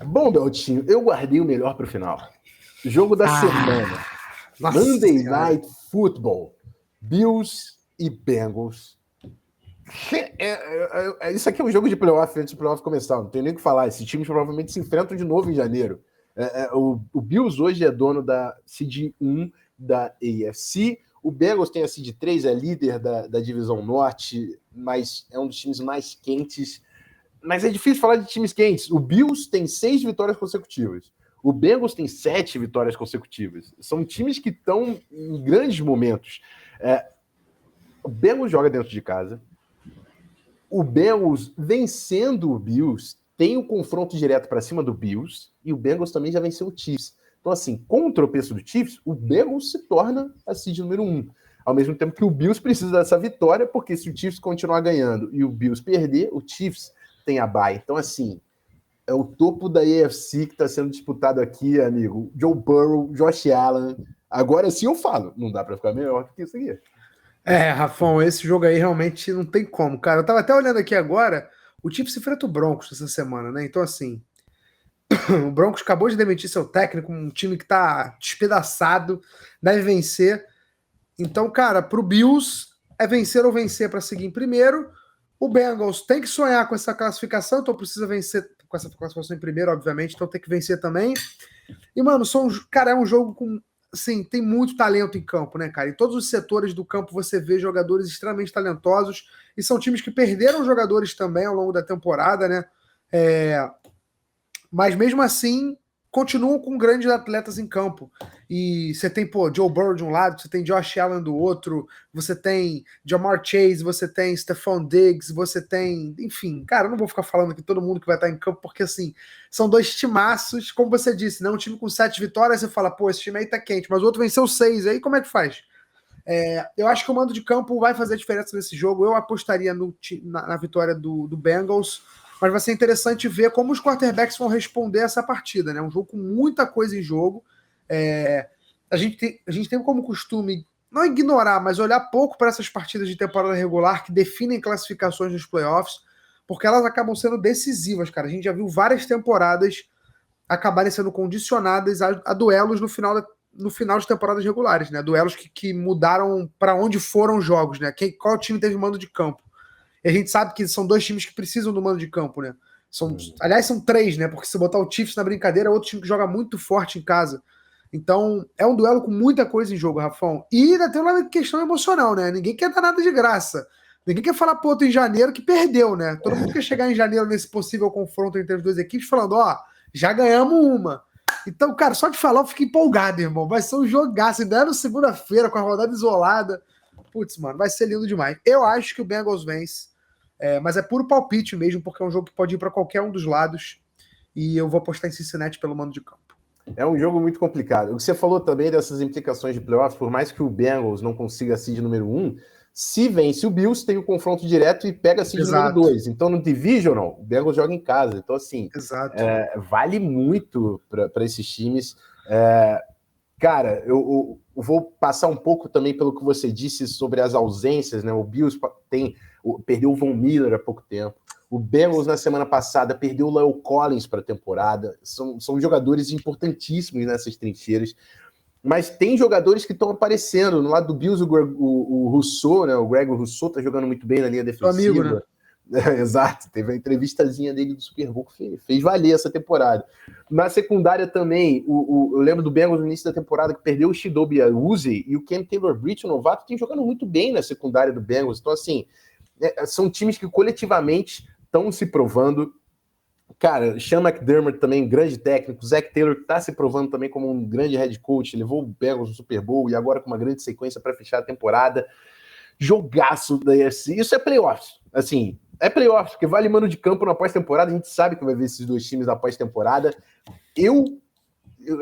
Bom, Beltinho, eu guardei o melhor para o final. Jogo da semana. Monday Night Football. Bills e Bengals. Isso aqui é um jogo de playoff antes do playoff começar. Não tem nem o que falar. Esses times provavelmente se enfrentam de novo em janeiro. O Bills hoje é dono da seed 1 da AFC. O Bengals tem a seed 3, é líder da divisão norte, mas é um dos times mais quentes. Mas é difícil falar de times quentes. O Bills tem 6 vitórias consecutivas. O Bengals tem 7 vitórias consecutivas. São times que estão em grandes momentos. O Bengals joga dentro de casa. O Bengals vencendo o Bills tem o confronto direto para cima do Bills. E o Bengals também já venceu o Chiefs. Então, assim, com o tropeço do Chiefs, o Bengals se torna a seed número 1. Ao mesmo tempo que o Bills precisa dessa vitória, porque se o Chiefs continuar ganhando e o Bills perder, o Chiefs tem a bye. Então, assim, é o topo da AFC que está sendo disputado aqui, amigo. Joe Burrow, Josh Allen. Agora sim eu falo, não dá para ficar melhor do que isso aqui. Rafão, esse jogo aí realmente não tem como, cara. Eu tava até olhando aqui agora, o Chiefs enfrenta o Broncos essa semana, né? Então, assim, o Broncos acabou de demitir seu técnico, um time que tá despedaçado, deve vencer. Então, cara, pro Bills é vencer ou vencer para seguir em primeiro. O Bengals tem que sonhar com essa classificação, então precisa vencer com essa classificação em primeiro, obviamente, então tem que vencer também. E, mano, cara, é um jogo com. Assim, tem muito talento em campo, né, cara? Em todos os setores do campo você vê jogadores extremamente talentosos e são times que perderam jogadores também ao longo da temporada, né? Mas mesmo assim, continuam com grandes atletas em campo. E você tem, Joe Burrow de um lado, você tem Josh Allen do outro, você tem Jamar Chase, você tem Stephon Diggs, você tem. Enfim, cara, eu não vou ficar falando aqui todo mundo que vai estar em campo, porque assim, são dois timaços, como você disse, né? Um time com 7 vitórias, você fala, esse time aí tá quente, mas o outro venceu 6, aí como é que faz? Eu acho que o mando de campo vai fazer diferença nesse jogo. Eu apostaria na vitória do Bengals, mas vai ser interessante ver como os quarterbacks vão responder essa partida, né? Um jogo com muita coisa em jogo. A gente tem como costume não ignorar, mas olhar pouco para essas partidas de temporada regular que definem classificações nos playoffs, porque elas acabam sendo decisivas, cara. A gente já viu várias temporadas acabarem sendo condicionadas a duelos no final de temporadas regulares, né? Duelos que mudaram para onde foram os jogos, né? Qual time teve mando de campo? E a gente sabe que são dois times que precisam do mando de campo, né? Aliás, são 3, né? Porque se botar o Chiefs na brincadeira, é outro time que joga muito forte em casa. Então, é um duelo com muita coisa em jogo, Rafão. E ainda tem uma questão emocional, né? Ninguém quer dar nada de graça. Ninguém quer falar pro outro em janeiro que perdeu, né? Todo mundo quer chegar em janeiro nesse possível confronto entre as duas equipes falando, já ganhamos uma. Então, cara, só de falar eu fico empolgado, irmão. Vai ser um jogaço. Ainda é no segunda-feira, com a rodada isolada. Putz, mano, vai ser lindo demais. Eu acho que o Bengals vence, mas é puro palpite mesmo, porque é um jogo que pode ir para qualquer um dos lados. E eu vou apostar em Cincinnati pelo mando de campo. É um jogo muito complicado. O que você falou também dessas implicações de playoffs, por mais que o Bengals não consiga a seed número 1, se vence o Bills, tem o confronto direto e pega a seed número 2. Então, no Divisional, o Bengals joga em casa. Então, assim, vale muito para esses times. Cara, eu vou passar um pouco também pelo que você disse sobre as ausências, né? O Bills perdeu o Von Miller há pouco tempo. O Bengals, na semana passada, perdeu o La'el Collins para a temporada. São jogadores importantíssimos nessas trincheiras. Mas tem jogadores que estão aparecendo. No lado do Bills, o Rousseau, né? O Greg Rousseau está jogando muito bem na linha defensiva. Amigo, né? Exato, teve a entrevistazinha dele do Super Bowl que fez valer essa temporada. Na secundária também, eu lembro do Bengals no início da temporada que perdeu o Chidobe Awuzie e o Cam Taylor-Britt, o novato, tem jogando muito bem na secundária do Bengals. Então, assim, são times que coletivamente estão se provando. Cara, Sean McDermott também, grande técnico. Zach Taylor está se provando também como um grande head coach, levou o Bengals no Super Bowl e agora com uma grande sequência para fechar a temporada. Jogaço da AFC. Isso é playoffs. Assim, é playoffs, porque vale mano de campo na pós-temporada. A gente sabe que vai ver esses dois times na pós-temporada.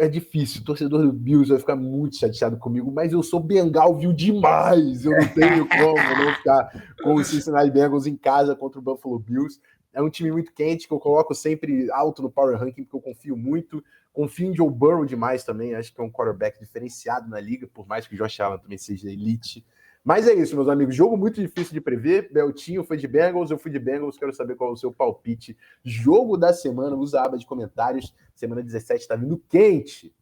É difícil, o torcedor do Bills vai ficar muito chateado comigo, mas eu sou Bengalville demais. Eu não tenho como não ficar com o Cincinnati Bengals em casa contra o Buffalo Bills. É um time muito quente, que eu coloco sempre alto no Power Ranking, porque eu confio muito. Confio em Joe Burrow demais também. Acho que é um quarterback diferenciado na liga, por mais que o Josh Allen também seja elite. Mas é isso, meus amigos. Jogo muito difícil de prever. Beltinho foi de Bengals, eu fui de Bengals. Quero saber qual é o seu palpite. Jogo da semana, usa a aba de comentários. Semana 17 tá vindo quente.